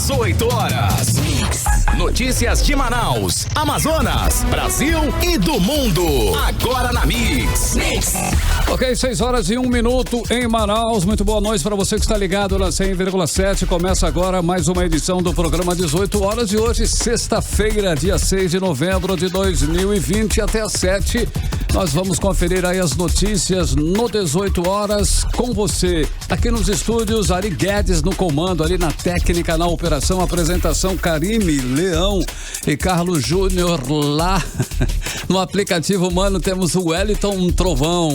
18 horas. Notícias de Manaus, Amazonas, Brasil e do mundo. Agora na Mix. Ok, 6 horas e 1 minuto em Manaus. Muito boa noite para você que está ligado na 100,7. Começa agora mais uma edição do programa 18 horas de hoje, sexta-feira, dia 6 de novembro de 2020, até às 7. Nós vamos conferir aí as notícias no 18 horas com você. Aqui nos estúdios, Ari Guedes no comando, ali na técnica, na operação, apresentação, Karime Leão e Carlos Júnior lá no aplicativo humano. Temos o Wellington Trovão.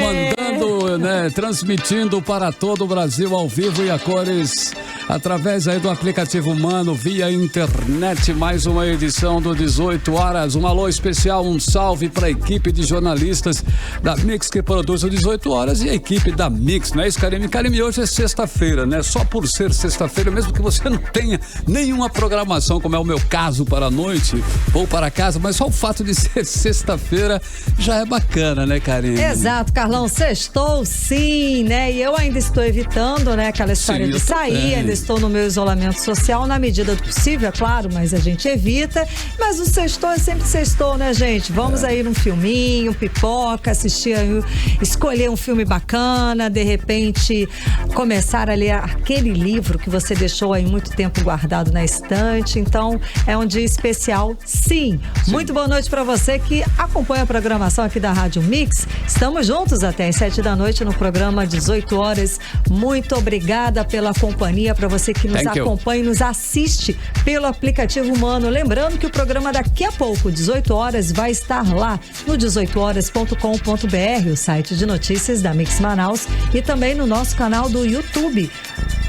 Mandando, né, transmitindo para todo o Brasil ao vivo e a cores através aí do aplicativo humano, via internet, mais uma edição do 18 horas. Um alô especial, um salve para a equipe de jornalistas da Mix que produz o 18 horas e a equipe da Mix, não é isso, Karime? Karime, hoje é sexta-feira, né? Só por ser sexta-feira, mesmo que você não tenha nenhuma programação, como é o meu caso para a noite ou para casa, mas só o fato de ser sexta-feira já é bacana, né, Karime? Exato, Carlão, sextou sim, né? E eu ainda estou evitando, né, aquela história de sair, ainda estou no meu isolamento social, na medida do possível, é claro, mas a gente evita. Mas o sextou é sempre sextou, né, gente? Vamos aí num filminho, pipoca, assistir aí, escolher um filme bacana, de repente começar a ler aquele livro que você deixou aí muito tempo guardado na estante. Então, é um dia especial, sim. Muito boa noite para você que acompanha a programação aqui da Rádio Mix. Estamos juntos até às 7 da noite no programa 18 horas. Muito obrigada pela companhia, para você que nos acompanha e nos assiste pelo aplicativo humano. Lembrando que o programa daqui a pouco, 18 horas, vai estar lá no 18horas.com.br, o site de notícias da Mix Manaus, e também no nosso canal do YouTube,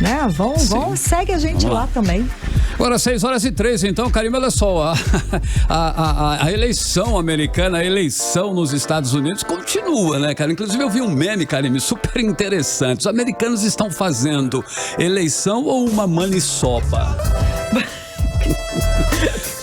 né? Segue a gente lá também. Agora 6 horas e 3, então, Karime, olha só, a eleição americana, a eleição nos Estados Unidos continua, né, cara? Inclusive eu vi um meme, Karime, super interessante. Os americanos estão fazendo eleição ou uma maniçoba?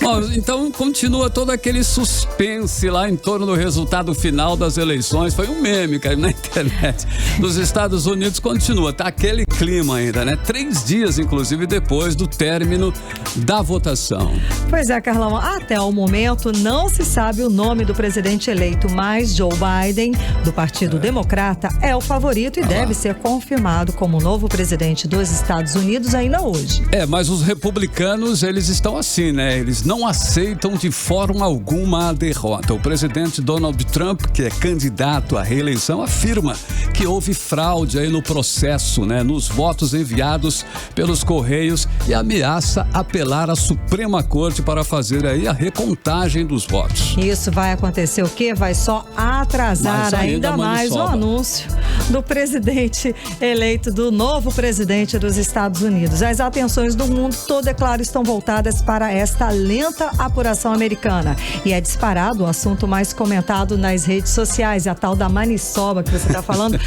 Bom, então continua todo aquele suspense lá em torno do resultado final das eleições. Foi um meme, cara, na internet. Nos Estados Unidos continua, tá aquele clima ainda, né? 3 dias, inclusive, depois do término da votação. Pois é, Carlão, até o momento não se sabe o nome do presidente eleito, mas Joe Biden, do Partido Democrata, é o favorito e deve ser confirmado como novo presidente dos Estados Unidos ainda hoje. Mas os republicanos, eles estão assim, né? Eles não aceitam de forma alguma a derrota. O presidente Donald Trump, que é candidato à reeleição, afirma que houve fraude aí no processo, né? Nos votos enviados pelos Correios, e ameaça apelar à Suprema Corte para fazer aí a recontagem dos votos. Isso vai acontecer o quê? Vai só atrasar ainda mais o anúncio do presidente eleito, do novo presidente dos Estados Unidos. As atenções do mundo todo, é claro, estão voltadas para esta lenta apuração americana. E é disparado o assunto mais comentado nas redes sociais, a tal da maniçoba que você está falando.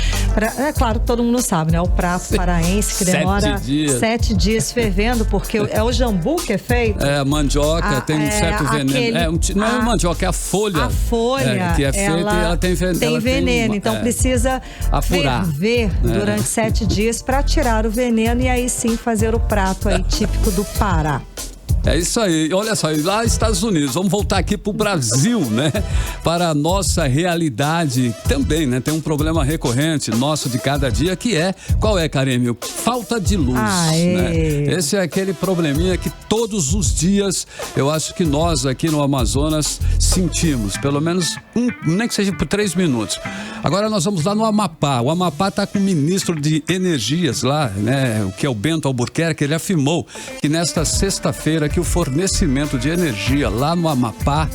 É claro que todo mundo sabe, né? O prato paraense que demora 7 dias fervendo, porque é o jambu que é feito. A mandioca tem um certo veneno. Não é a mandioca, é a folha. A folha. Que é feita e ela tem veneno. Tem veneno, então precisa ferver durante 7 dias para tirar o veneno e aí sim fazer o prato aí típico do Pará. É isso aí, olha só, lá nos Estados Unidos, vamos voltar aqui pro Brasil, né? Para a nossa realidade também, né? Tem um problema recorrente nosso de cada dia, que qual é, Karime? Falta de luz, né? Esse é aquele probleminha que todos os dias, eu acho que nós aqui no Amazonas sentimos, pelo menos nem que seja por 3 minutos. Agora nós vamos lá no Amapá. O Amapá está com o ministro de Energias lá, né? O que é o Bento Albuquerque. Ele afirmou que nesta sexta-feira que o fornecimento de energia lá no Amapá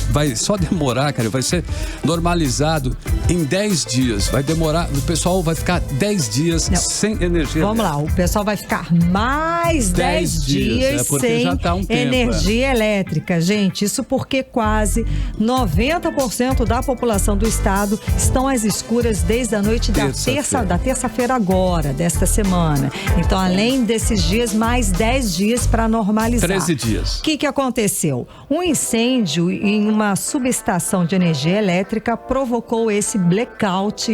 vai só demorar, cara, vai ser normalizado em 10 dias. Vai demorar, o pessoal vai ficar 10 dias sem energia. Vamos lá, o pessoal vai ficar mais 10 dias sem já tá energia elétrica. Gente, isso porque quase 90% da população do estado estão às escuras desde a noite da terça-feira agora, desta semana. Então, além desses dias, mais 10 dias para normalizar. 13 dias. O que aconteceu? Um incêndio em uma subestação de energia elétrica provocou esse blackout,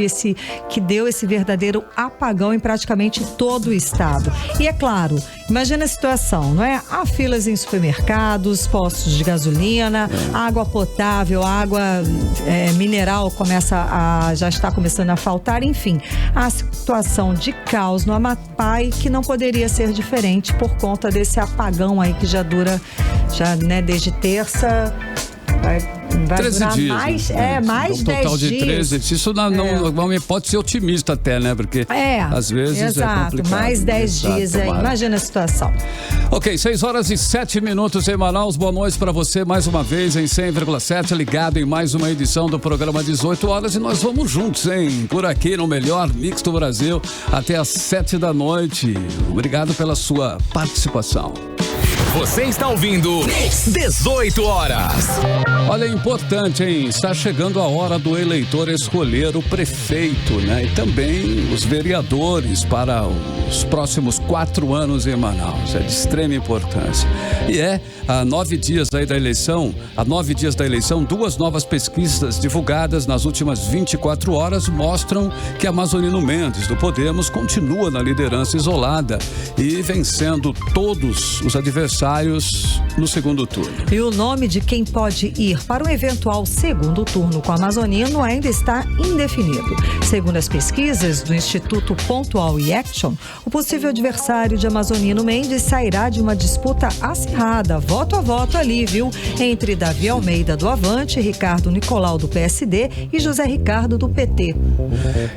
que deu esse verdadeiro apagão em praticamente todo o estado. E é claro, imagina a situação, não é? Há filas em supermercados, postos de gasolina, água potável, água mineral já está começando a faltar, enfim. A situação de caos no Amapá e que não poderia ser diferente por conta desse apagão aí que já dura, desde terça, vai 13 durar dias, mais, né? mais um 10 total dias. de 13. Isso não pode ser otimista até, né? Porque às vezes exato, é complicado. Mais 10 dias aí. Imagina a situação. Ok, 6h07 em Manaus. Boa noite para você mais uma vez em 100,7, ligado em mais uma edição do programa 18 horas, e nós vamos juntos, hein? Por aqui no melhor mix do Brasil até às 7 da noite. Obrigado pela sua participação. Você está ouvindo 18 horas. Olha, é importante, hein? Está chegando a hora do eleitor escolher o prefeito, né? E também os vereadores para os próximos 4 anos em Manaus. É de extrema importância. E há 9 dias da eleição, 2 novas pesquisas divulgadas nas últimas 24 horas mostram que Amazonino Mendes, do Podemos, continua na liderança isolada e vencendo todos os adversários no segundo turno. E o nome de quem pode ir para um eventual segundo turno com Amazonino ainda está indefinido. Segundo as pesquisas do Instituto Pontual e Action, o possível adversário de Amazonino Mendes sairá de uma disputa acirrada, voto a voto ali, viu? Entre Davi Almeida do Avante, Ricardo Nicolau do PSD e José Ricardo do PT.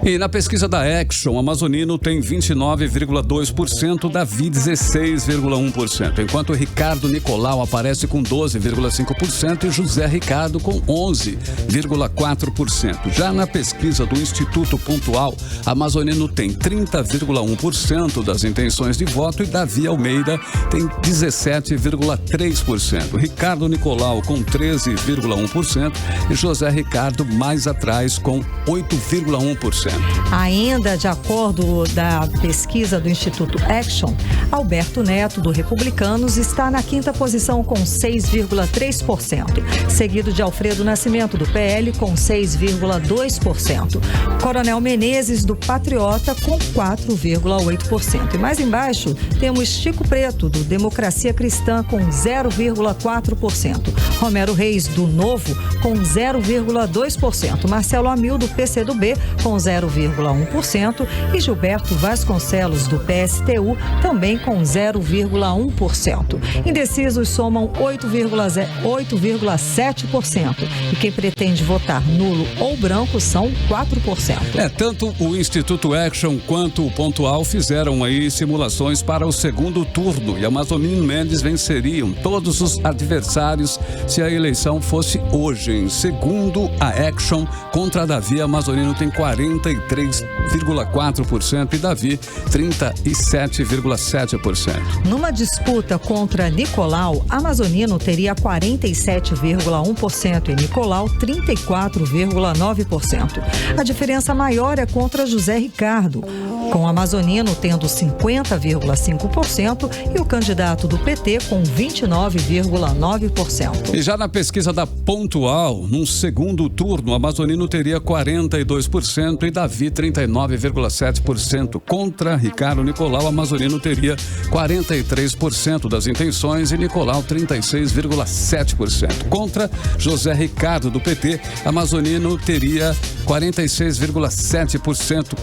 E na pesquisa da Action, Amazonino tem 29,2%, Davi 16,1%, enquanto Ricardo Nicolau aparece com 12,5% e José Ricardo com 11,4%. Já na pesquisa do Instituto Pontual, Amazonino tem 30,1% das intenções de voto e Davi Almeida tem 17,3%. Ricardo Nicolau com 13,1% e José Ricardo mais atrás com 8,1%. Ainda de acordo da pesquisa do Instituto Action, Alberto Neto, do Republicanos, está na 5ª posição com 6,3%, seguido de Alfredo Nascimento, do PL, com 6,2%. Coronel Menezes, do Patriota, com 4,8%. E mais embaixo, temos Chico Preto, do Democracia Cristã, com 0,4%. Romero Reis, do Novo, com 0,2%. Marcelo Amil, do PCdoB, com 0,1%. E Gilberto Vasconcelos, do PSTU, também com 0,1%. Indecisos somam 8,7%. E quem pretende votar nulo ou branco são 4%. Tanto o Instituto Action quanto o Pontual fizeram aí simulações para o segundo turno e Amazonino Mendes venceriam todos os adversários se a eleição fosse hoje. Em segundo a Action, contra Davi, Amazonino tem 43,4% e Davi 37,7%. Numa disputa contra Nicolau, Amazonino teria 47,1% e Nicolau 34,9%. A diferença maior é contra José Ricardo, com Amazonino tendo 50,5% e o candidato do PT com 29,9%. E já na pesquisa da Pontual, num segundo turno, Amazonino teria 42% e Davi 39,7%. Contra Ricardo Nicolau, Amazonino teria 43% das intenções e Nicolau 36,7%. Contra José Ricardo do PT, Amazonino teria 46,7%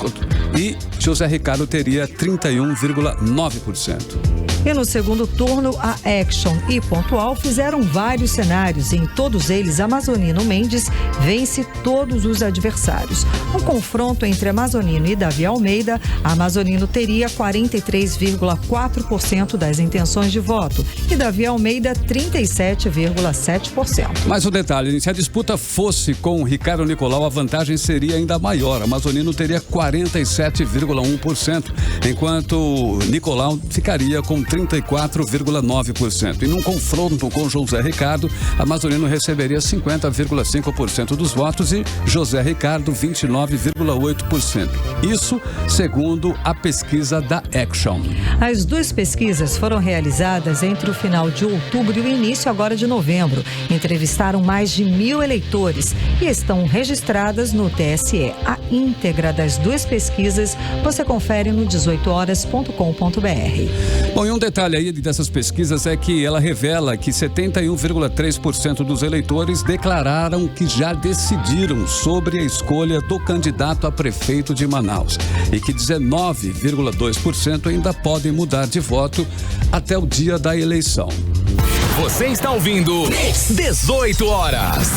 e José Ricardo teria 31,9%. E no segundo turno, a Action e Pontual fizeram vários cenários. Em todos eles, Amazonino Mendes vence todos os adversários. Um confronto entre Amazonino e Davi Almeida, Amazonino teria 43,4% das intenções de voto e Davi Almeida 37,7%. Mas o detalhe, se a disputa fosse com Ricardo Nicolau, a vantagem seria ainda maior. Amazonino teria 47,1%, enquanto Nicolau ficaria com 34,9%. E num confronto com José Ricardo, Amazonino receberia 50,5% dos votos e José Ricardo 29,8%. Isso segundo a pesquisa da Action. As duas pesquisas foram realizadas entre o final de outubro e o início agora de novembro. Entrevistaram mais de 1.000 eleitores e estão registradas no TSE. A íntegra das duas pesquisas você confere no 18horas.com.br. Bom, e um detalhe aí dessas pesquisas é que ela revela que 71,3% dos eleitores declararam que já decidiram sobre a escolha do candidato a prefeito de Manaus e que 19,2% ainda podem mudar de voto até o dia da eleição. Você está ouvindo 18 horas.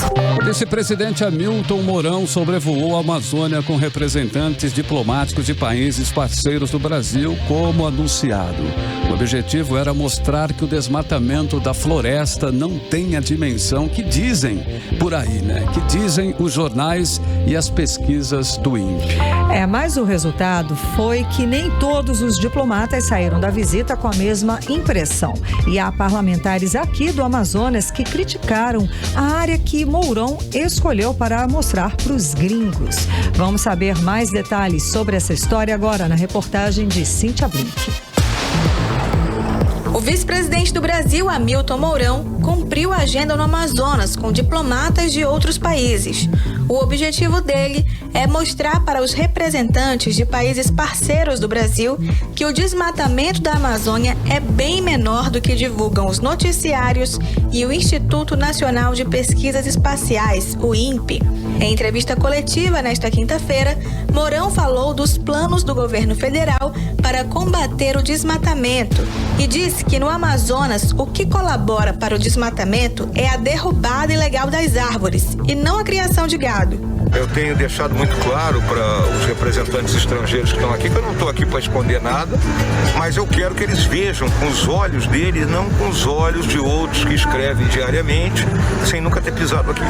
O vice-presidente Hamilton Mourão sobrevoou a Amazônia com representantes diplomáticos de países parceiros do Brasil, como anunciado. O objetivo era mostrar que o desmatamento da floresta não tem a dimensão que dizem por aí, né? Que dizem os jornais e as pesquisas do INPE. Mas o resultado foi que nem todos os diplomatas saíram da visita com a mesma impressão. E há parlamentares aqui do Amazonas que criticaram a área que Mourão escolheu para mostrar para os gringos. Vamos saber mais detalhes sobre essa história agora na reportagem de Cíntia Blink. O vice-presidente do Brasil, Hamilton Mourão, cumpriu a agenda no Amazonas com diplomatas de outros países. O objetivo dele é mostrar para os representantes de países parceiros do Brasil que o desmatamento da Amazônia é bem menor do que divulgam os noticiários e o Instituto Nacional de Pesquisas Espaciais, o INPE. Em entrevista coletiva nesta quinta-feira, Mourão falou dos planos do governo federal para combater o desmatamento e disse que no Amazonas o que colabora para o desmatamento é a derrubada ilegal das árvores e não a criação de gado. Eu tenho deixado muito claro para os representantes estrangeiros que estão aqui que eu não estou aqui para esconder nada, mas eu quero que eles vejam com os olhos deles, não com os olhos de outros que escrevem diariamente, sem nunca ter pisado aqui.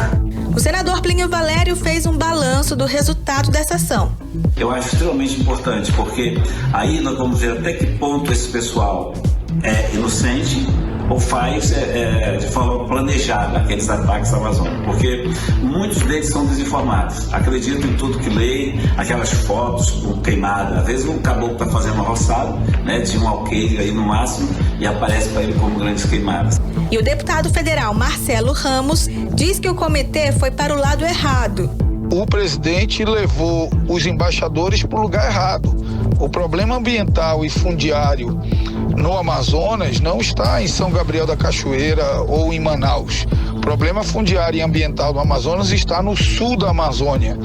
O senador Plínio Valério fez um balanço do resultado dessa ação. Eu acho extremamente importante, porque aí nós vamos ver até que ponto esse pessoal é inocente ou faz de forma planejada aqueles ataques à Amazônia, porque muitos deles são desinformados, acreditam em tudo que leem, aquelas fotos queimadas, às vezes um caboclo está fazendo uma roçada, né, de um alqueire aí no máximo e aparece para ele como grandes queimadas. E o deputado federal Marcelo Ramos diz que o comitê foi para o lado errado. O presidente levou os embaixadores para o lugar errado. O problema ambiental e fundiário no Amazonas não está em São Gabriel da Cachoeira ou em Manaus. O problema fundiário e ambiental do Amazonas está no sul da Amazônia.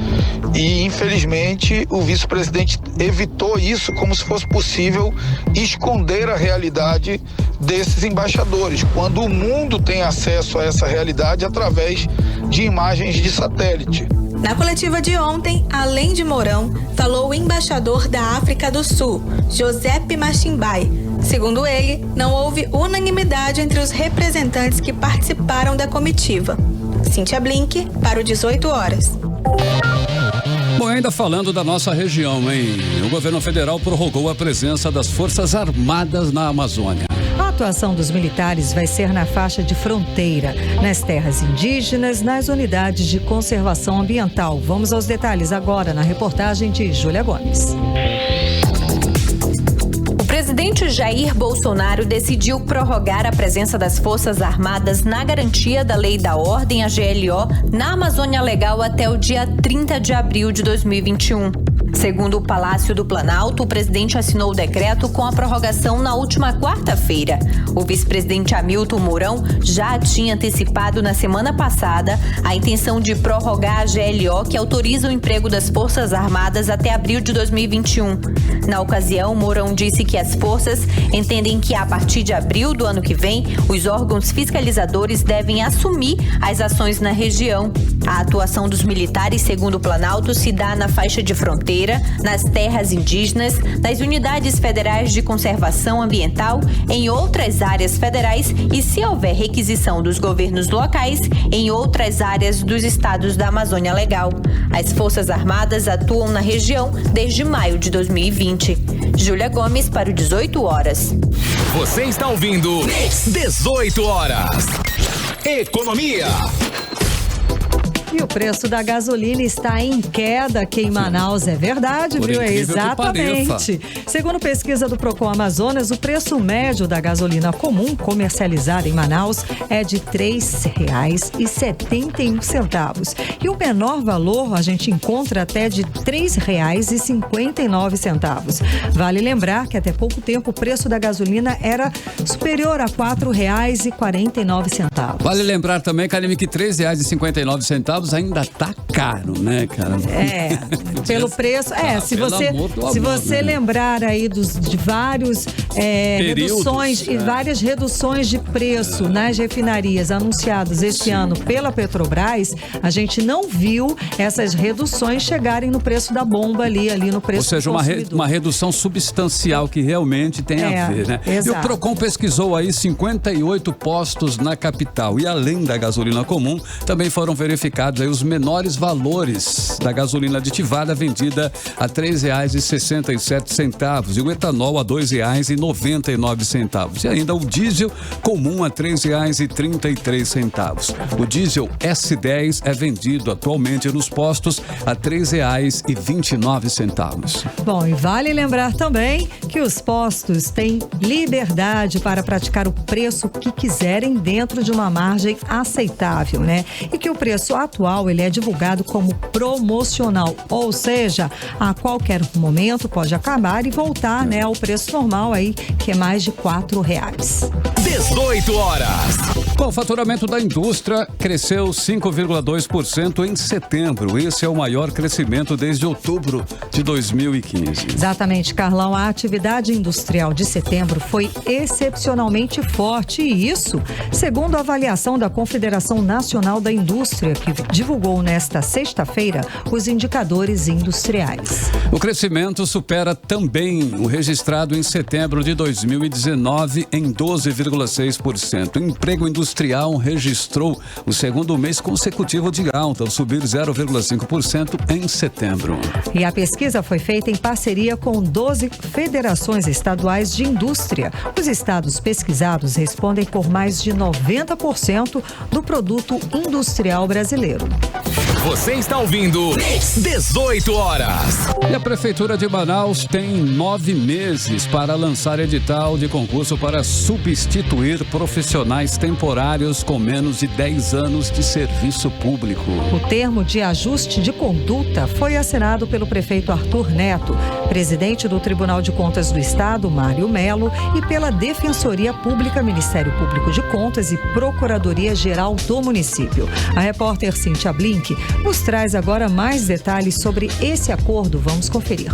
E, infelizmente, o vice-presidente evitou isso como se fosse possível esconder a realidade desses embaixadores, quando o mundo tem acesso a essa realidade através de imagens de satélite. Na coletiva de ontem, além de Mourão, falou o embaixador da África do Sul, Josepe Machimbai. Segundo ele, não houve unanimidade entre os representantes que participaram da comitiva. Cíntia Blink, para o 18 horas. Bom, ainda falando da nossa região, hein? O governo federal prorrogou a presença das Forças Armadas na Amazônia. A atuação dos militares vai ser na faixa de fronteira, nas terras indígenas, nas unidades de conservação ambiental. Vamos aos detalhes agora na reportagem de Júlia Gomes. O presidente Jair Bolsonaro decidiu prorrogar a presença das Forças Armadas na garantia da Lei da Ordem, a GLO, na Amazônia Legal até o dia 30 de abril de 2021. Segundo o Palácio do Planalto, o presidente assinou o decreto com a prorrogação na última quarta-feira. O vice-presidente Hamilton Mourão já tinha antecipado na semana passada a intenção de prorrogar a GLO, que autoriza o emprego das Forças Armadas até abril de 2021. Na ocasião, Mourão disse que as forças entendem que a partir de abril do ano que vem, os órgãos fiscalizadores devem assumir as ações na região. A atuação dos militares, segundo o Planalto, se dá na faixa de fronteira, nas terras indígenas, nas unidades federais de conservação ambiental, em outras áreas federais e, se houver requisição dos governos locais, em outras áreas dos estados da Amazônia Legal. As Forças Armadas atuam na região desde maio de 2020. Júlia Gomes para o 18 horas. Você está ouvindo 18 horas. Economia. E o preço da gasolina está em queda aqui em Manaus, é verdade, Por viu? incrível que Exatamente. Segundo pesquisa do Procon Amazonas, o preço médio da gasolina comum comercializada em Manaus é de R$ 3,71. E o menor valor a gente encontra até de R$ 3,59. Vale lembrar que até pouco tempo o preço da gasolina era superior a R$ 4,49. Vale lembrar também, Karime, que R$ 3,59 ainda tá caro, né, cara? Pelo preço. Se você lembrar aí de vários reduções e várias reduções de preço nas refinarias anunciadas esse ano pela Petrobras, a gente não viu essas reduções chegarem no preço da bomba ali no preço. Ou seja, uma redução substancial que realmente tem a ver, né? Exato. E o Procon pesquisou aí 58 postos na capital e além da gasolina comum, também foram verificados aí os menores valores da gasolina aditivada vendida a R$ 3,67 e o etanol a R$ 2,99 e ainda o diesel comum a R$ 3,33. O diesel S10 é vendido atualmente nos postos a R$ 3,29. Bom, e vale lembrar também que os postos têm liberdade para praticar o preço que quiserem dentro de uma margem aceitável, né? E que o preço atual ele é divulgado como promocional, ou seja, a qualquer momento pode acabar e voltar, né, ao preço normal aí, que é mais de R$ 4,00. 18 horas. Bom, o faturamento da indústria cresceu 5,2% em setembro. Esse é o maior crescimento desde outubro de 2015. Exatamente, Carlão. A atividade industrial de setembro foi excepcionalmente forte e isso, segundo a avaliação da Confederação Nacional da Indústria, que divulgou nesta sexta-feira os indicadores industriais. O crescimento supera também o registrado em setembro de 2019 em 12,6%. O emprego industrial registrou o segundo mês consecutivo de alta, ao subir 0,5% em setembro. E a pesquisa foi feita em parceria com 12 federações estaduais de indústria. Os estados pesquisados respondem por mais de 90% do produto industrial brasileiro. Você está ouvindo 18 horas. E a Prefeitura de Manaus tem 9 meses para lançar edital de concurso para substituir profissionais temporários com menos de 10 anos de serviço público. O termo de ajuste de conduta foi assinado pelo prefeito Arthur Neto, presidente do Tribunal de Contas do Estado, Mário Melo, e pela Defensoria Pública, Ministério Público de Contas e Procuradoria-Geral do município. A repórter Cíntia Blink nos traz agora mais detalhes sobre esse acordo. Vamos conferir.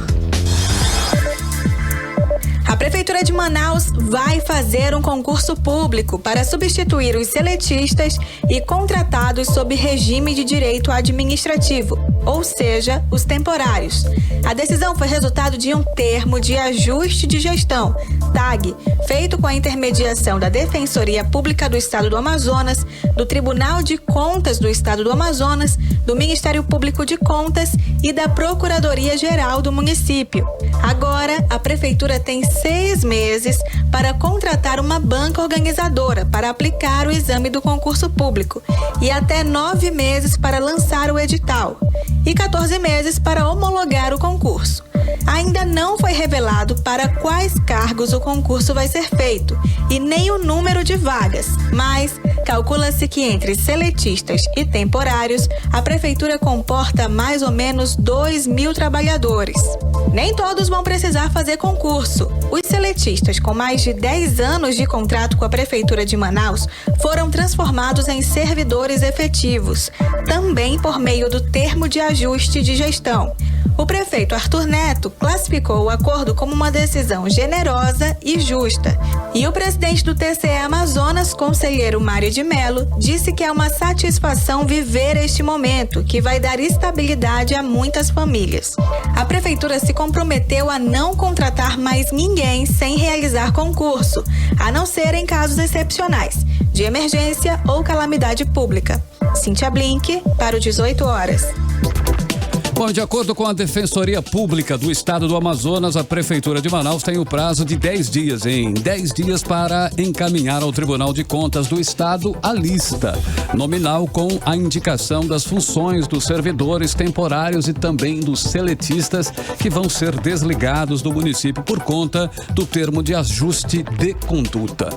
A Prefeitura de Manaus vai fazer um concurso público para substituir os seletistas e contratados sob regime de direito administrativo, ou seja, os temporários. A decisão foi resultado de um termo de ajuste de gestão, TAG, feito com a intermediação da Defensoria Pública do Estado do Amazonas, do Tribunal de Contas do Estado do Amazonas, do Ministério Público de Contas e da Procuradoria-Geral do município. Agora, a Prefeitura tem 6 meses para contratar uma banca organizadora para aplicar o exame do concurso público e até 9 meses para lançar o edital e 14 meses para homologar o concurso. Ainda não foi revelado para quais cargos o concurso vai ser feito e nem o número de vagas, mas calcula-se que entre seletistas e temporários, a Prefeitura comporta mais ou menos 2.000 trabalhadores. Nem todos vão precisar fazer concurso. Os seletistas com mais de 10 anos de contrato com a Prefeitura de Manaus foram transformados em servidores efetivos, também por meio do termo de ajuste de gestão. O prefeito Arthur Neto classificou o acordo como uma decisão generosa e justa. E o presidente do TCE Amazonas, conselheiro Mário de Mello, disse que é uma satisfação viver este momento, que vai dar estabilidade a muitas famílias. A prefeitura se comprometeu a não contratar mais ninguém sem realizar concurso, a não ser em casos excepcionais, de emergência ou calamidade pública. Cíntia Blink, para o 18 horas. Bom, de acordo com a Defensoria Pública do Estado do Amazonas, a Prefeitura de Manaus tem o prazo de 10 dias, 10 dias para encaminhar ao Tribunal de Contas do Estado a lista nominal com a indicação das funções dos servidores temporários e também dos seletistas que vão ser desligados do município por conta do termo de ajuste de conduta.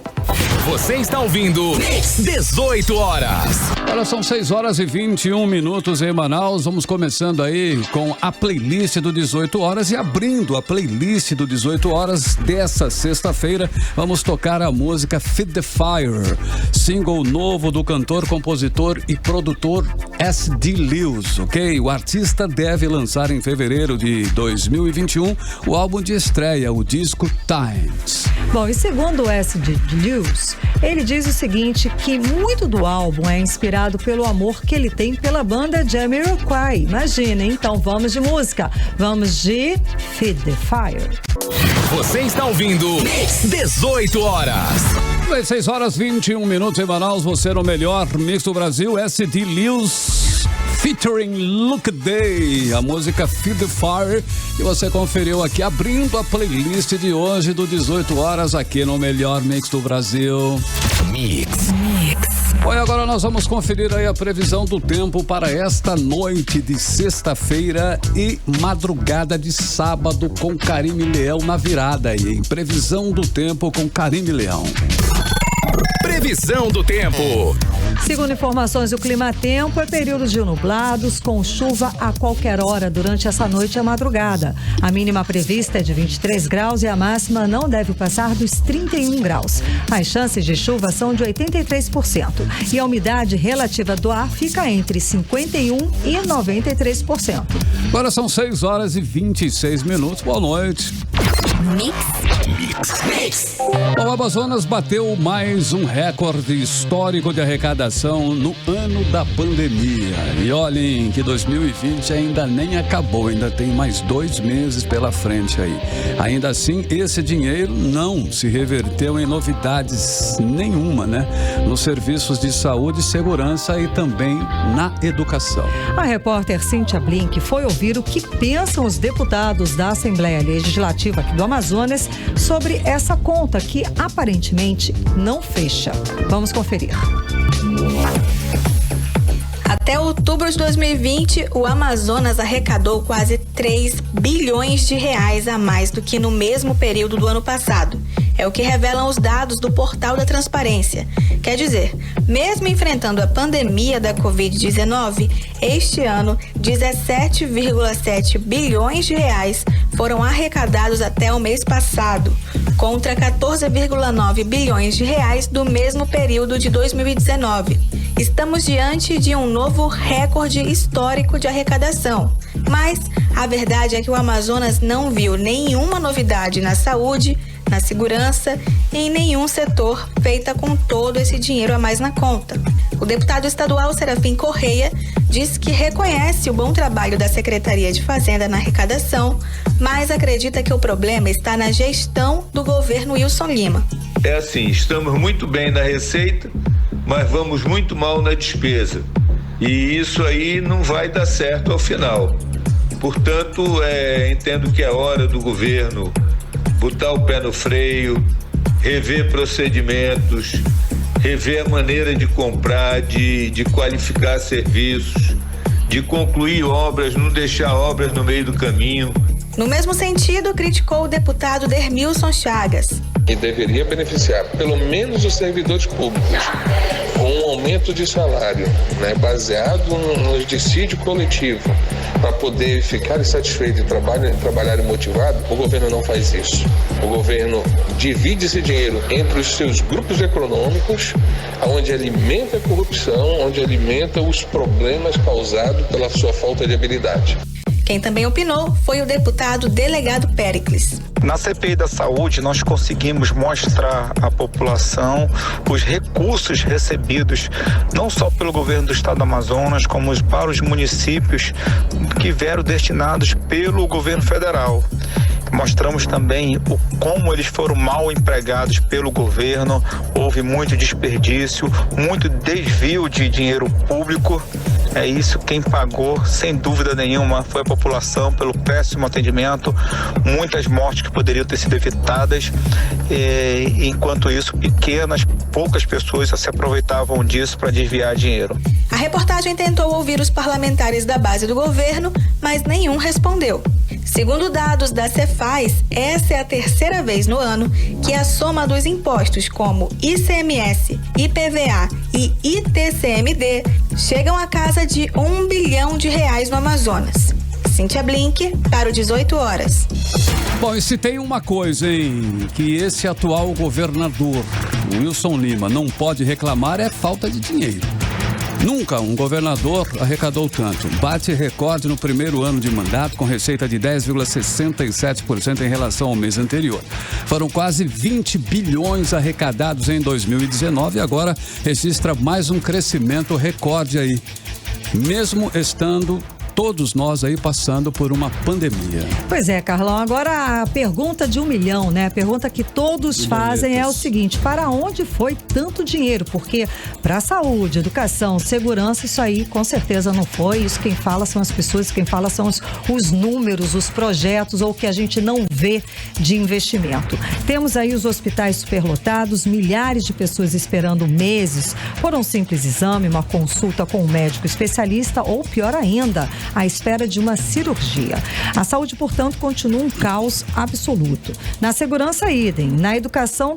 Você está ouvindo 18 horas. Agora são 6 horas e 21 minutos em Manaus. Vamos começando aí com a playlist do 18 horas e abrindo a playlist do 18 horas dessa sexta-feira, vamos tocar a música Feed the Fire, single novo do cantor, compositor e produtor S.D. Lewis, ok? O artista deve lançar em fevereiro de 2021 o álbum de estreia, o disco Times. Bom, e segundo o S.D. Lewis, ele diz o seguinte, que muito do álbum é inspirado pelo amor que ele tem pela banda Jamiroquai. Imagina, então vamos de música. Vamos de Feed the Fire. Você está ouvindo 18 horas. 6 horas 21 minutos em Manaus. Você no melhor mix do Brasil, S.D. Lewis featuring Luke Day, a música Feed the Fire, que você conferiu aqui, abrindo a playlist de hoje do 18 horas aqui no melhor mix do Brasil. Mix. Bom, e agora nós vamos conferir aí a previsão do tempo para esta noite de sexta-feira e madrugada de sábado com Carime Leão na virada aí, hein? Previsão do tempo com Carime Leão. Previsão do tempo. Segundo informações do Climatempo, é período de nublados com chuva a qualquer hora durante essa noite e a madrugada. A mínima prevista é de 23 graus e a máxima não deve passar dos 31 graus. As chances de chuva são de 83% e a umidade relativa do ar fica entre 51% e 93%. Agora são 6 horas e 26 minutos. Boa noite. Mix. Bom, o Amazonas bateu mais um recorde histórico de arrecadação no ano da pandemia. E olhem que 2020 ainda nem acabou, ainda tem mais 2 meses pela frente aí. Ainda assim, esse dinheiro não se reverteu em novidades nenhuma, né? Nos serviços de saúde e segurança e também na educação. A repórter Cíntia Blink foi ouvir o que pensam os deputados da Assembleia Legislativa aqui do Amazonas sobre essa conta que aparentemente não fecha. Vamos conferir. Até outubro de 2020, o Amazonas arrecadou quase 3 bilhões de reais a mais do que no mesmo período do ano passado. É o que revelam os dados do Portal da Transparência. Quer dizer, mesmo enfrentando a pandemia da Covid-19, este ano, 17,7 bilhões de reais foram arrecadados até o mês passado, contra 14,9 bilhões de reais do mesmo período de 2019. Estamos diante de um novo recorde histórico de arrecadação. Mas a verdade é que o Amazonas não viu nenhuma novidade na saúde, na segurança e em nenhum setor feita com todo esse dinheiro a mais na conta. O deputado estadual Serafim Correia disse que reconhece o bom trabalho da Secretaria de Fazenda na arrecadação, mas acredita que o problema está na gestão do governo Wilson Lima. É assim, estamos muito bem na receita, mas vamos muito mal na despesa. E isso aí não vai dar certo ao final. Portanto, entendo que é hora do governo botar o pé no freio, rever procedimentos, rever a maneira de comprar, de qualificar serviços, de concluir obras, não deixar obras no meio do caminho. No mesmo sentido, criticou o deputado Dermilson Chagas. E deveria beneficiar pelo menos os servidores públicos com um aumento de salário, né, baseado no dissídio coletivo, para poder ficar satisfeito e trabalhar motivado. O governo não faz isso. O governo divide esse dinheiro entre os seus grupos econômicos, onde alimenta a corrupção, onde alimenta os problemas causados pela sua falta de habilidade. Quem também opinou foi o deputado Delegado Péricles. Na CPI da Saúde, nós conseguimos mostrar à população os recursos recebidos, não só pelo governo do estado do Amazonas, como para os municípios que vieram destinados pelo governo federal. mostramos também como eles foram mal empregados pelo governo. Houve muito desperdício, muito desvio de dinheiro público. É isso, quem pagou, sem dúvida nenhuma, foi a população pelo péssimo atendimento, muitas mortes que poderiam ter sido evitadas, enquanto isso, poucas pessoas se aproveitavam disso para desviar dinheiro. A reportagem tentou ouvir os parlamentares da base do governo, mas nenhum respondeu. Segundo dados da Cefaz, essa é a terceira vez no ano que a soma dos impostos como ICMS, IPVA e ITCMD chegam à casa de R$1 bilhão no Amazonas. Cíntia Blink, para o 18 horas. Bom, e se tem uma coisa, hein, que esse atual governador, Wilson Lima, não pode reclamar é falta de dinheiro. Nunca um governador arrecadou tanto. Bate recorde no primeiro ano de mandato com receita de 10,67% em relação ao mês anterior. Foram quase 20 bilhões arrecadados em 2019 e agora registra mais um crescimento recorde aí. Mesmo estando todos nós aí passando por uma pandemia. Pois é, Carlão. Agora a pergunta de 1 milhão, né? A pergunta que todos fazem é o seguinte: para onde foi tanto dinheiro? Porque para saúde, educação, segurança, isso aí com certeza não foi. Isso quem fala são as pessoas, quem fala são os números, os projetos ou o que a gente não vê de investimento. Temos aí os hospitais superlotados, milhares de pessoas esperando meses por um simples exame, uma consulta com um médico especialista ou, pior ainda, à espera de uma cirurgia. A saúde, portanto, continua um caos absoluto. Na segurança, idem. Na educação,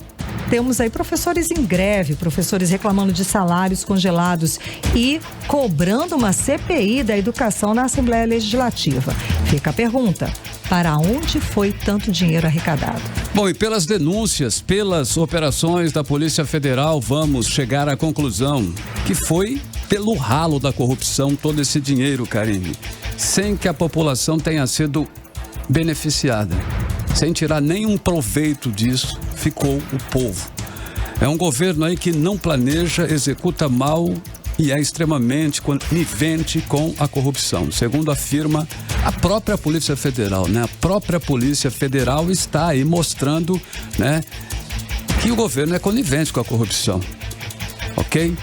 temos aí professores em greve, professores reclamando de salários congelados e cobrando uma CPI da educação na Assembleia Legislativa. Fica a pergunta: para onde foi tanto dinheiro arrecadado? Bom, e pelas denúncias, pelas operações da Polícia Federal, vamos chegar à conclusão que foi pelo ralo da corrupção todo esse dinheiro, Karine, sem que a população tenha sido beneficiada. Sem tirar nenhum proveito disso, ficou o povo. É um governo aí que não planeja, executa mal e é extremamente conivente com a corrupção. Segundo afirma a própria Polícia Federal, né? A própria Polícia Federal está aí mostrando, né, que o governo é conivente com a corrupção. Ok?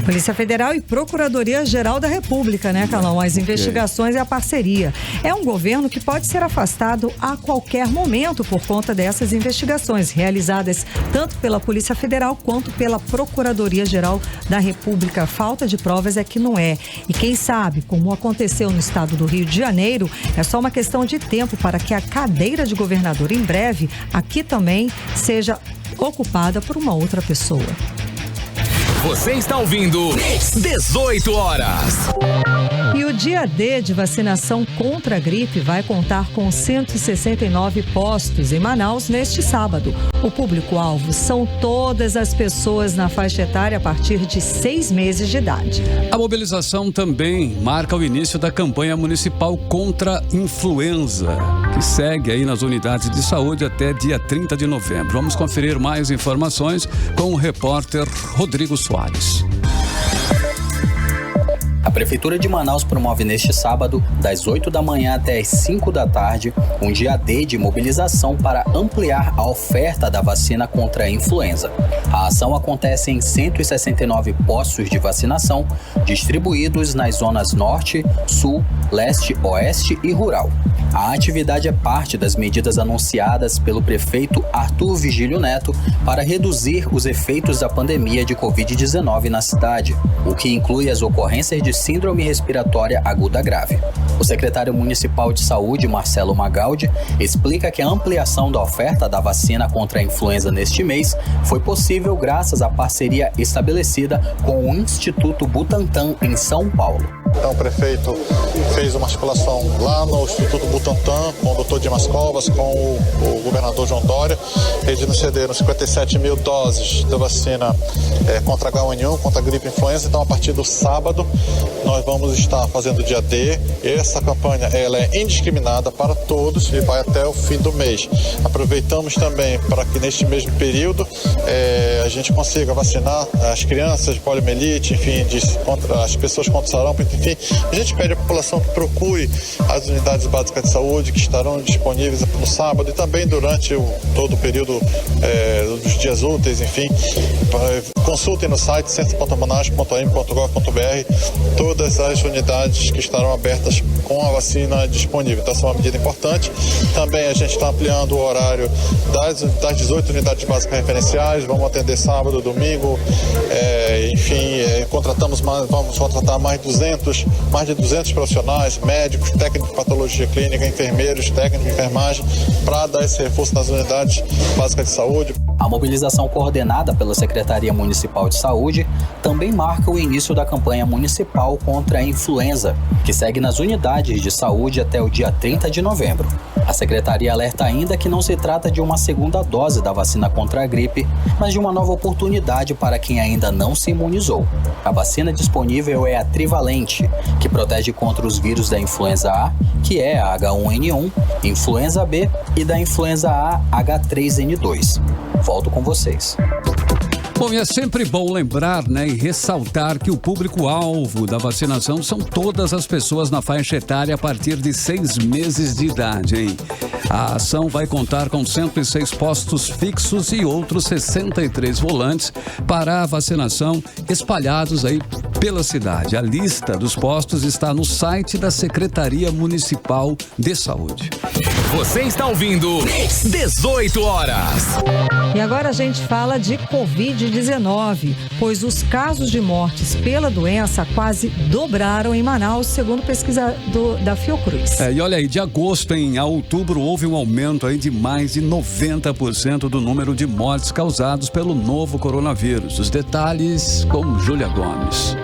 Polícia Federal e Procuradoria-Geral da República, né, Carlão? As investigações e a parceria. É um governo que pode ser afastado a qualquer momento por conta dessas investigações, realizadas tanto pela Polícia Federal quanto pela Procuradoria-Geral da República. Falta de provas é que não é. E quem sabe, como aconteceu no estado do Rio de Janeiro, é só uma questão de tempo para que a cadeira de governador, em breve, aqui também, seja ocupada por uma outra pessoa. Você está ouvindo 18 horas. E o dia D de vacinação contra a gripe vai contar com 169 postos em Manaus neste sábado. O público-alvo são todas as pessoas na faixa etária a partir de 6 meses de idade. A mobilização também marca o início da campanha municipal contra a influenza, que segue aí nas unidades de saúde até dia 30 de novembro. Vamos conferir mais informações com o repórter Rodrigo Soares. A Prefeitura de Manaus promove neste sábado, das 8 da manhã até as 5 da tarde, um dia D de mobilização para ampliar a oferta da vacina contra a influenza. A ação acontece em 169 postos de vacinação, distribuídos nas zonas Norte, Sul, Leste, Oeste e Rural. A atividade é parte das medidas anunciadas pelo prefeito Arthur Vigílio Neto para reduzir os efeitos da pandemia de Covid-19 na cidade, o que inclui as ocorrências de síndrome respiratória aguda grave. O secretário municipal de saúde, Marcelo Magaldi, explica que a ampliação da oferta da vacina contra a influenza neste mês foi possível graças à parceria estabelecida com o Instituto Butantan em São Paulo. Então o prefeito fez uma articulação lá no Instituto Butantan com o Dr. Dimas Covas, com o governador João Dória. Eles nos cederam 57 mil doses da vacina contra H1N1, contra a gripe influenza. Então a partir do sábado nós vamos estar fazendo o dia D. Essa campanha ela é indiscriminada para todos e vai até o fim do mês. Aproveitamos também para que neste mesmo período a gente consiga vacinar as crianças de poliomielite, enfim, contra as pessoas com sarampo, Enfim, a gente pede à população que procure as unidades básicas de saúde que estarão disponíveis no sábado e também durante todo o período dos dias úteis, enfim. Consultem no site centro.manaus.am.gov.br todas as unidades que estarão abertas com a vacina disponível. Então, essa é uma medida importante. Também a gente está ampliando o horário das 18 unidades básicas referenciais. Vamos atender sábado, domingo, vamos contratar mais de 200 profissionais, médicos, técnicos de patologia clínica, enfermeiros, técnicos de enfermagem, para dar esse reforço nas unidades básicas de saúde. A mobilização coordenada pela Secretaria Municipal de Saúde também marca o início da campanha municipal contra a influenza, que segue nas unidades de saúde até o dia 30 de novembro. A Secretaria alerta ainda que não se trata de uma segunda dose da vacina contra a gripe, mas de uma nova oportunidade para quem ainda não se imunizou. A vacina disponível é a trivalente, que protege contra os vírus da influenza A, que é a H1N1, influenza B e da influenza A H3N2. Volto com vocês. Bom, e é sempre bom lembrar, e ressaltar que o público-alvo da vacinação são todas as pessoas na faixa etária a partir de 6 meses de idade, hein? A ação vai contar com 106 postos fixos e outros 63 volantes para a vacinação espalhados aí pela cidade. A lista dos postos está no site da Secretaria Municipal de Saúde. Você está ouvindo 18 horas. E agora a gente fala de Covid-19, pois os casos de mortes pela doença quase dobraram em Manaus, segundo pesquisa da Fiocruz. E olha aí, de agosto a outubro houve um aumento aí de mais de 90% do número de mortes causados pelo novo coronavírus. Os detalhes com Júlia Gomes.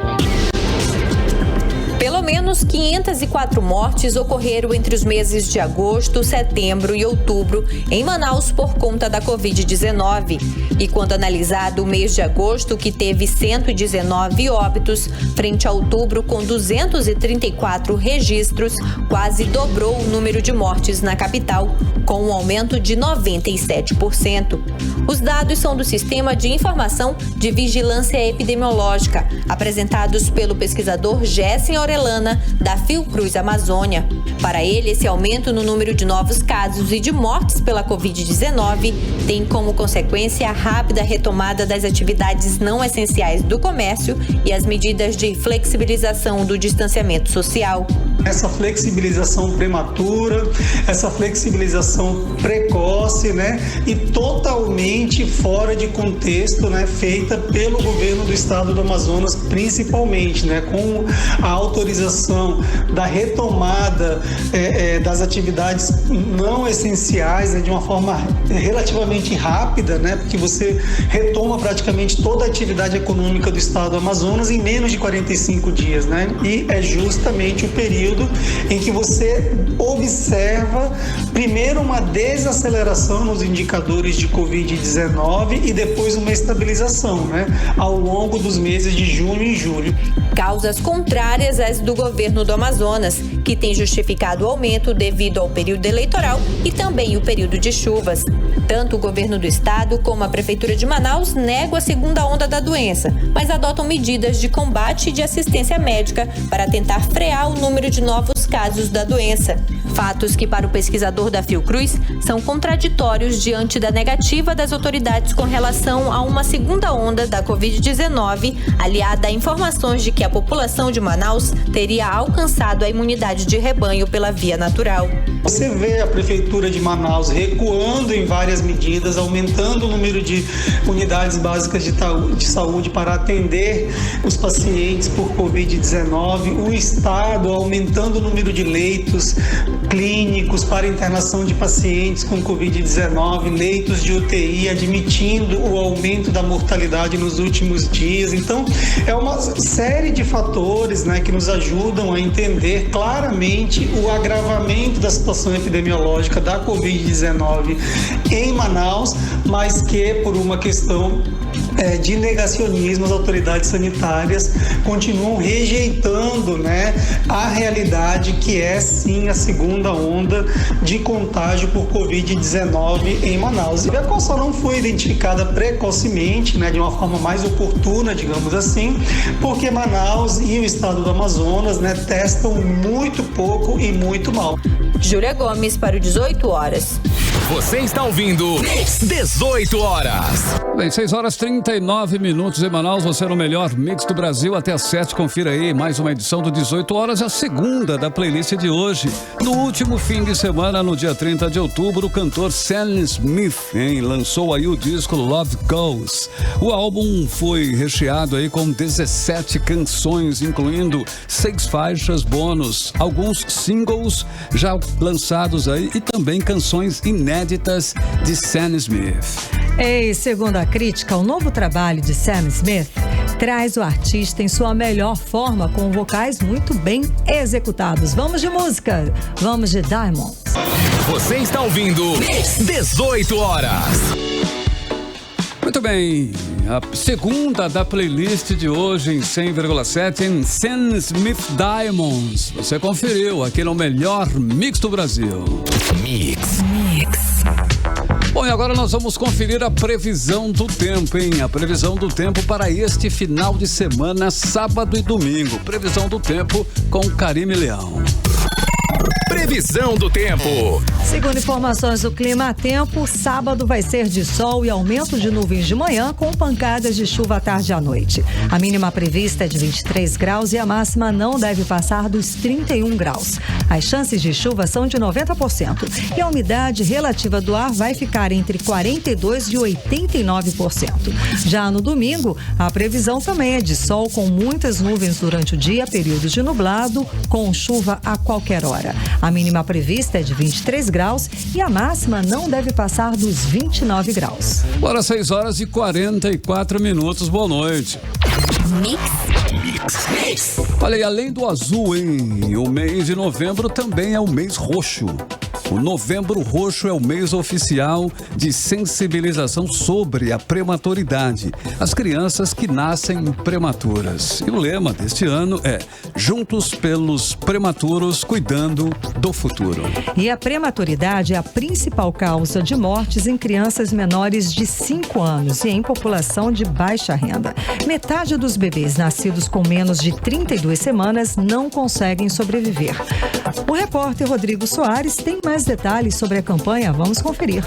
Pelo menos 504 mortes ocorreram entre os meses de agosto, setembro e outubro em Manaus por conta da Covid-19. E quando analisado o mês de agosto, que teve 119 óbitos, frente a outubro com 234 registros, quase dobrou o número de mortes na capital, com um aumento de 97%. Os dados são do Sistema de Informação de Vigilância Epidemiológica, apresentados pelo pesquisador Gessen Orellana, da Fiocruz Amazônia. Para ele, esse aumento no número de novos casos e de mortes pela Covid-19 tem como consequência a rápida retomada das atividades não essenciais do comércio e as medidas de flexibilização do distanciamento social. Essa flexibilização prematura, essa flexibilização precoce, e totalmente fora de contexto, feita pelo governo do estado do Amazonas, principalmente, com a autorização da retomada das atividades não essenciais, de uma forma relativamente rápida, porque você retoma praticamente toda a atividade econômica do estado do Amazonas em menos de 45 dias, E é justamente o período em que você observa primeiro uma desaceleração nos indicadores de Covid-19 e depois uma estabilização, ao longo dos meses de junho e julho. Causas contrárias às do governo do Amazonas, que tem justificado o aumento devido ao período eleitoral e também o período de chuvas. Tanto o governo do estado como a prefeitura de Manaus negam a segunda onda da doença, mas adotam medidas de combate e de assistência médica para tentar frear o número de novos casos da doença. Fatos que, para o pesquisador da Fiocruz, são contraditórios diante da negativa das autoridades com relação a uma segunda onda da Covid-19, aliada a informações de que a população de Manaus teria alcançado a imunidade de rebanho pela via natural. Você vê a prefeitura de Manaus recuando em várias medidas, aumentando o número de unidades básicas de saúde para atender os pacientes por Covid-19, o estado aumentando o número de leitos clínicos para internação de pacientes com Covid-19, leitos de UTI, admitindo o aumento da mortalidade nos últimos dias. Então, é uma série de fatores, que nos ajudam a entender claramente o agravamento da situação epidemiológica da Covid-19 em Manaus, mas que, por uma questão de negacionismo, as autoridades sanitárias continuam rejeitando, né, a realidade que é sim a segunda onda de contágio por Covid-19 em Manaus. E a qual só não foi identificada precocemente, né, de uma forma mais oportuna, digamos assim, porque Manaus e o estado do Amazonas, né, testam muito pouco e muito mal. Júlia Gomes para o 18 horas. Você está ouvindo 18 horas. Bem, 6h39 em Manaus, você no melhor mix do Brasil até às 7. Confira aí mais uma edição do 18 horas, a segunda da playlist de hoje. No último fim de semana, no dia 30 de outubro, o cantor Sam Smith lançou aí o disco Love Goes. O álbum foi recheado aí com 17 canções, incluindo 6 faixas bônus, alguns singles já lançados aí e também canções inéditas de Sam Smith. E segundo a crítica, o novo trabalho de Sam Smith traz o artista em sua melhor forma, com vocais muito bem executados. Vamos de música, vamos de Diamonds. Você está ouvindo 18 horas. Muito bem, a segunda da playlist de hoje em 100,7 em Sam Smith Diamonds. Você conferiu aqui no melhor mix do Brasil. Mix. Bom, e agora nós vamos conferir a previsão do tempo, hein? A previsão do tempo para este final de semana, sábado e domingo. Previsão do tempo com Karime Leão. Previsão do tempo. Segundo informações do Clima Tempo, sábado vai ser de sol e aumento de nuvens de manhã, com pancadas de chuva à tarde e à noite. A mínima prevista é de 23 graus e a máxima não deve passar dos 31 graus. As chances de chuva são de 90% e a umidade relativa do ar vai ficar entre 42% e 89%. Já no domingo, a previsão também é de sol com muitas nuvens durante o dia, períodos de nublado, com chuva a qualquer hora. A mínima prevista é de 23 graus e a máxima não deve passar dos 29 graus. Agora 6h44. Boa noite. Mix. Olha, e além do azul, hein? O mês de novembro também é o mês roxo. O Novembro Roxo é o mês oficial de sensibilização sobre a prematuridade, as crianças que nascem prematuras. E o lema deste ano é Juntos pelos Prematuros, cuidando do futuro. E a prematuridade é a principal causa de mortes em crianças menores de 5 anos e em população de baixa renda. Metade dos bebês nascidos com menos de 32 semanas não conseguem sobreviver. O repórter Rodrigo Soares tem mais detalhes sobre a campanha. Vamos conferir.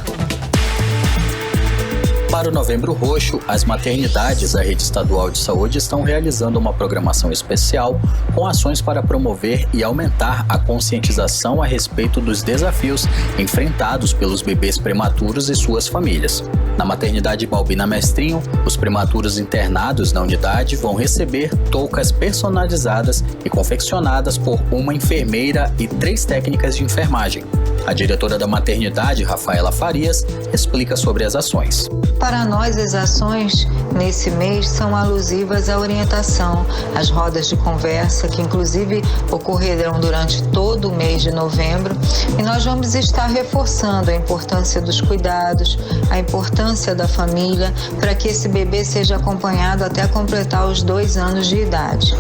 Para o Novembro Roxo, as maternidades da Rede Estadual de Saúde estão realizando uma programação especial com ações para promover e aumentar a conscientização a respeito dos desafios enfrentados pelos bebês prematuros e suas famílias. Na maternidade Balbina Mestrinho, os prematuros internados na unidade vão receber toucas personalizadas e confeccionadas por uma enfermeira e 3 técnicas de enfermagem. A diretora da maternidade, Rafaela Farias, explica sobre as ações. Para nós, as ações nesse mês são alusivas à orientação, às rodas de conversa, que inclusive ocorrerão durante todo o mês de novembro, e nós vamos estar reforçando a importância dos cuidados, a importância da família, para que esse bebê seja acompanhado até completar os 2 anos de idade.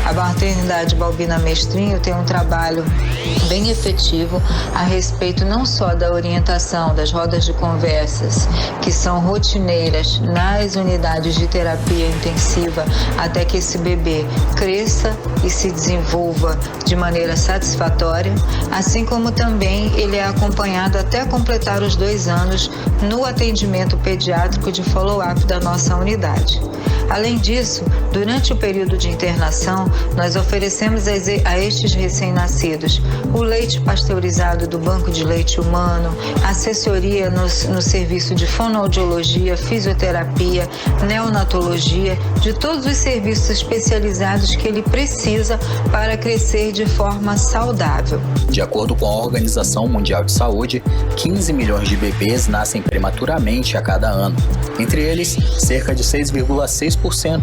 A maternidade Balbina Mestrinho tem um trabalho bem efetivo a respeito não só da orientação, das rodas de conversas, que são rotineiras nas unidades de terapia intensiva até que esse bebê cresça e se desenvolva de maneira satisfatória, assim como também ele é acompanhado até completar os 2 anos no atendimento pediátrico de follow-up da nossa unidade. Além disso, durante o período de internação, nós oferecemos a estes recém-nascidos o leite pasteurizado do Banco de Leite Humano, assessoria no serviço de fonoaudiologia, fisioterapia, neonatologia, de todos os serviços especializados que ele precisa para crescer de forma saudável. De acordo com a Organização Mundial de Saúde, 15 milhões de bebês nascem prematuramente a cada ano. Entre eles, cerca de 6,6%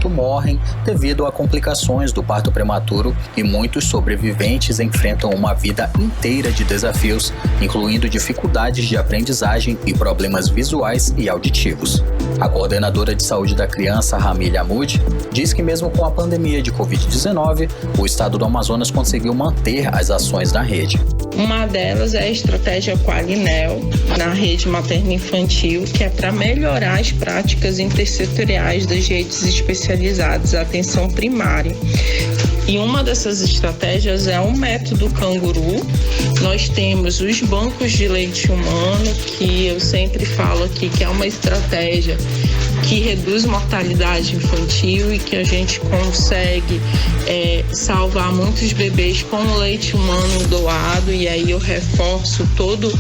morrem devido a complicações do parto prematuro e muitos sobreviventes enfrentam uma vida inteira de desafios, incluindo dificuldades de aprendizagem e problemas visuais e auditivos. A coordenadora de saúde da criança, Ramile Amud, diz que mesmo com a pandemia de Covid-19, o estado do Amazonas conseguiu manter as ações na rede. Uma delas é a estratégia Qualinel na rede materno-infantil, que é para melhorar as práticas intersetoriais das redes especializadas, a atenção primária. E uma dessas estratégias é o método canguru. Nós temos os bancos de leite humano, que eu sempre falo aqui que é uma estratégia que reduz mortalidade infantil e que a gente consegue salvar muitos bebês com o leite humano doado, e aí eu reforço todo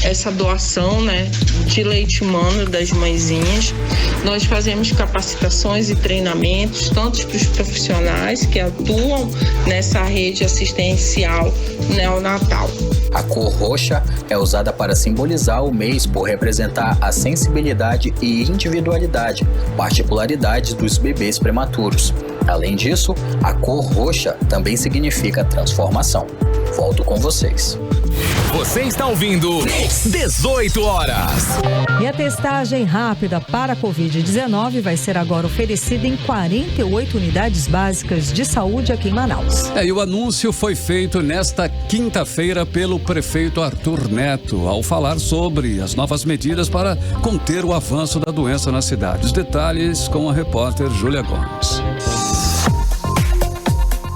essa doação, né, de leite humano das mãezinhas. Nós fazemos capacitações e treinamentos, tanto para os profissionais que atuam nessa rede assistencial neonatal. A cor roxa é usada para simbolizar o mês por representar a sensibilidade e individualidade, particularidades dos bebês prematuros. Além disso, a cor roxa também significa transformação. Volto com vocês. Você está ouvindo 18 horas. E a testagem rápida para a Covid-19 vai ser agora oferecida em 48 unidades básicas de saúde aqui em Manaus. E o anúncio foi feito nesta quinta-feira pelo prefeito Arthur Neto, ao falar sobre as novas medidas para conter o avanço da doença na cidade. Os detalhes com a repórter Júlia Gomes.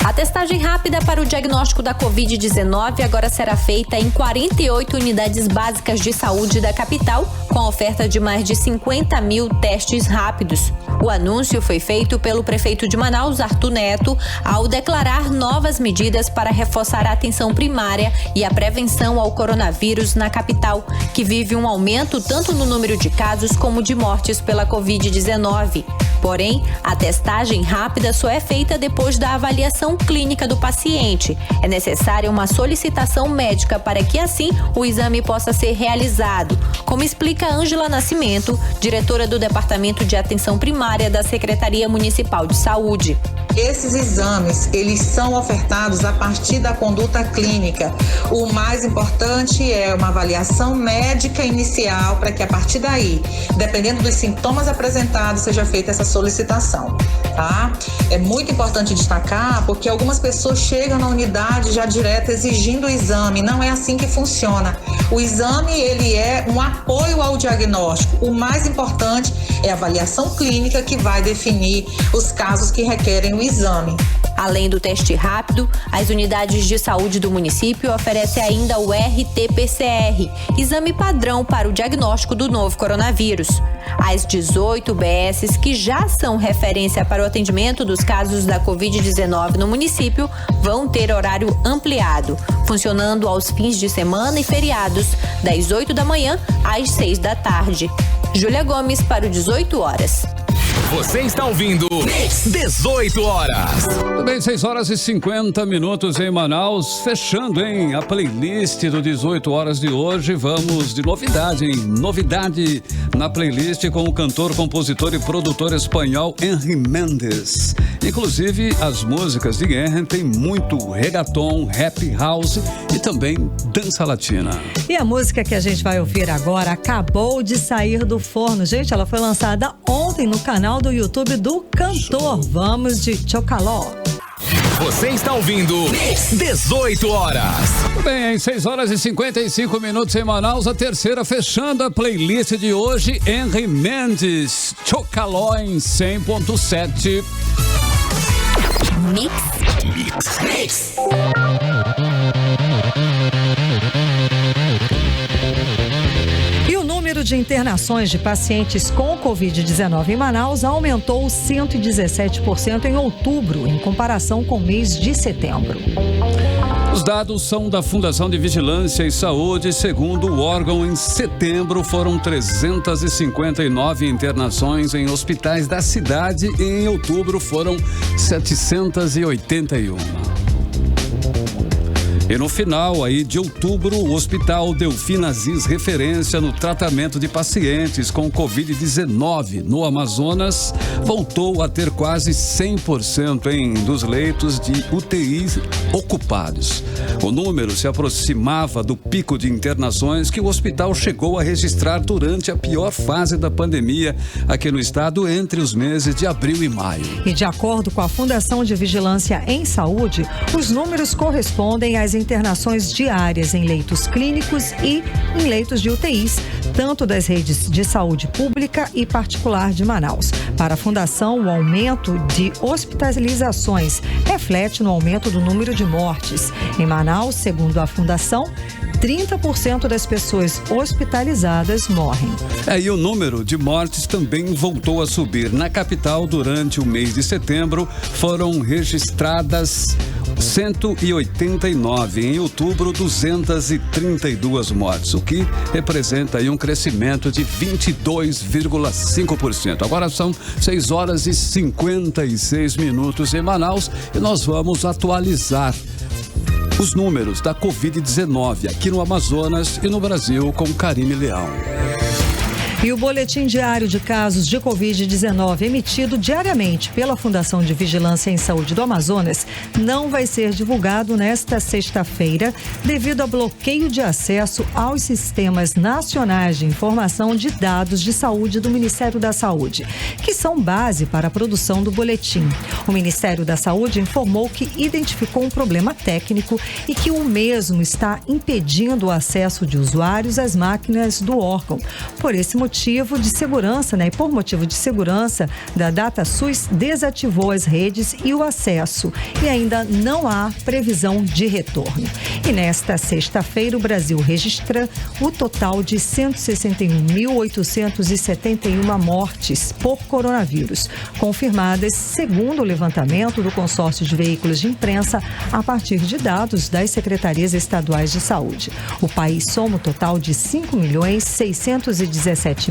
A testagem rápida para o diagnóstico da Covid-19 agora será feita em 48 unidades básicas de saúde da capital, com a oferta de mais de 50 mil testes rápidos. O anúncio foi feito pelo prefeito de Manaus, Arthur Neto, ao declarar novas medidas para reforçar a atenção primária e a prevenção ao coronavírus na capital, que vive um aumento tanto no número de casos como de mortes pela Covid-19. Porém, a testagem rápida só é feita depois da avaliação clínica do paciente. É necessária uma solicitação médica para que, assim, o exame possa ser realizado, como explica Ângela Nascimento, diretora do Departamento de Atenção Primária da Secretaria Municipal de Saúde. Esses exames, eles são ofertados a partir da conduta clínica. O mais importante é uma avaliação médica inicial para que a partir daí, dependendo dos sintomas apresentados, seja feita essa solicitação, tá? É muito importante destacar porque algumas pessoas chegam na unidade já direto exigindo o exame. Não é assim que funciona. O exame, ele é um apoio ao diagnóstico. O mais importante é a avaliação clínica que vai definir os casos que requerem o exame. Além do teste rápido, as unidades de saúde do município oferecem ainda o RT-PCR, exame padrão para o diagnóstico do novo coronavírus. As 18 UBSs que já são referência para o atendimento dos casos da Covid-19 no município vão ter horário ampliado, funcionando aos fins de semana e feriados, das 8 da manhã às 6 da tarde. Júlia Gomes para o 18 horas. Você está ouvindo 18 horas. Também 6 horas e 50 minutos em Manaus. Fechando, hein? A playlist do 18 horas de hoje. Vamos de novidade, hein? Novidade na playlist com o cantor, compositor e produtor espanhol Henry Mendes. Inclusive, as músicas de Henry tem muito reggaeton, rap, house e também dança latina. E a música que a gente vai ouvir agora acabou de sair do forno. Gente, ela foi lançada ontem no canal do YouTube do cantor. Vamos de Chocaló. Você está ouvindo 18 horas. Bem, em 6 horas e 55 minutos em Manaus, a terceira fechando a playlist de hoje, Henry Mendes, Chocaló em 100.7. Mix. E o número de internações de pacientes com Covid-19 em Manaus aumentou 117% em outubro, em comparação com o mês de setembro. Os dados são da Fundação de Vigilância e Saúde. Segundo o órgão, em setembro foram 359 internações em hospitais da cidade e em outubro foram 781. E no final aí de outubro, o Hospital Delfim Aziz, referência no tratamento de pacientes com Covid-19 no Amazonas, voltou a ter quase 100% dos leitos de UTI ocupados. O número se aproximava do pico de internações que o hospital chegou a registrar durante a pior fase da pandemia aqui no estado entre os meses de abril e maio. E de acordo com a Fundação de Vigilância em Saúde, os números correspondem às internações diárias em leitos clínicos e em leitos de UTIs, tanto das redes de saúde pública e particular de Manaus. Para a Fundação, o aumento de hospitalizações reflete no aumento do número de mortes. Em Manaus, segundo a Fundação, 30% das pessoas hospitalizadas morrem. E o número de mortes também voltou a subir. Na capital, durante o mês de setembro, foram registradas 189. Em outubro, 232 mortes, o que representa aí um crescimento de 22,5%. Agora são 6 horas e 56 minutos em Manaus e nós vamos atualizar os números da Covid-19 aqui no Amazonas e no Brasil com Karine Leão. E o boletim diário de casos de Covid-19 emitido diariamente pela Fundação de Vigilância em Saúde do Amazonas não vai ser divulgado nesta sexta-feira devido a bloqueio de acesso aos sistemas nacionais de informação de dados de saúde do Ministério da Saúde, que são base para a produção do boletim. O Ministério da Saúde informou que identificou um problema técnico e que o mesmo está impedindo o acesso de usuários às máquinas do órgão. Por esse motivo de segurança, e por motivo de segurança da DataSUS desativou as redes e o acesso e ainda não há previsão de retorno. E nesta sexta-feira o Brasil registra o total de 161.871 mortes por coronavírus, confirmadas segundo o levantamento do consórcio de veículos de imprensa a partir de dados das secretarias estaduais de saúde. O país soma um total de 5.617.844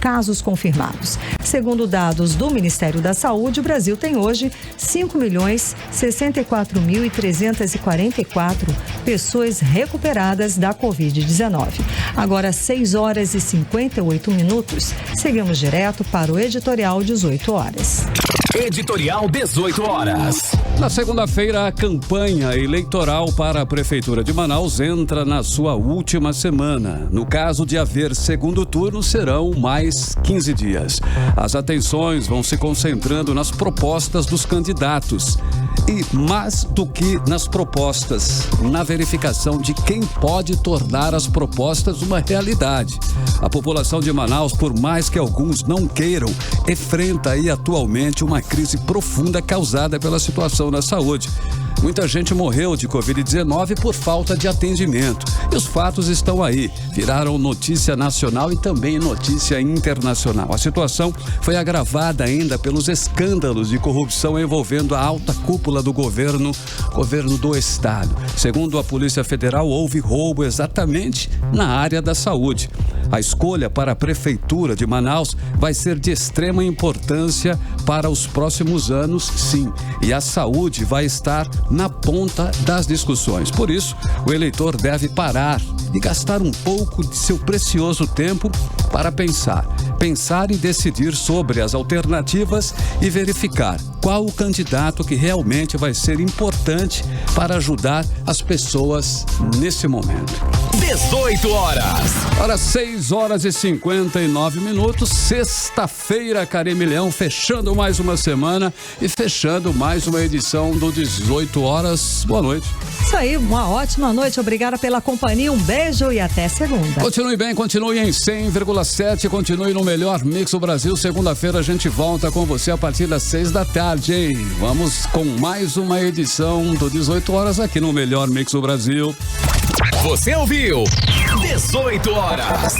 casos confirmados. Segundo dados do Ministério da Saúde, o Brasil tem hoje 5.064.344 pessoas recuperadas da Covid-19. Agora, 6 horas e 58 minutos. Seguimos direto para o editorial 18 horas. Editorial 18 horas. Na segunda-feira, a campanha eleitoral para a Prefeitura de Manaus entra na sua última semana. No caso de haver segundo turno, serão mais 15 dias. As atenções vão se concentrando nas propostas dos candidatos. E mais do que nas propostas, na verificação de quem pode tornar as propostas uma realidade. A população de Manaus, por mais que alguns não queiram, enfrenta aí atualmente uma crise profunda causada pela situação na saúde. Muita gente morreu de Covid-19 por falta de atendimento. E os fatos estão aí. Viraram notícia nacional e também notícia internacional. A situação foi agravada ainda pelos escândalos de corrupção envolvendo a alta cúpula do governo do estado. Segundo a Polícia Federal, houve roubo exatamente na área da saúde. A escolha para a Prefeitura de Manaus vai ser de extrema importância para os próximos anos, sim. E a saúde vai estar na ponta das discussões. Por isso, o eleitor deve parar e gastar um pouco de seu precioso tempo para pensar e decidir sobre as alternativas e verificar qual o candidato que realmente vai ser importante para ajudar as pessoas nesse momento. 18 horas. Ora, 6 horas e 59 minutos, sexta-feira, Karine Leão, fechando mais uma semana e fechando mais uma edição do 18 horas. Boa noite. Isso aí, uma ótima noite, obrigada pela companhia, um beijo e até segunda. Continue bem, continue em 100,7, continue no melhor Mix do Brasil. Segunda-feira a gente volta com você a partir das 6 da tarde, hein? Vamos com mais uma edição do 18 horas aqui no melhor Mix do Brasil. Você ouviu 18 horas.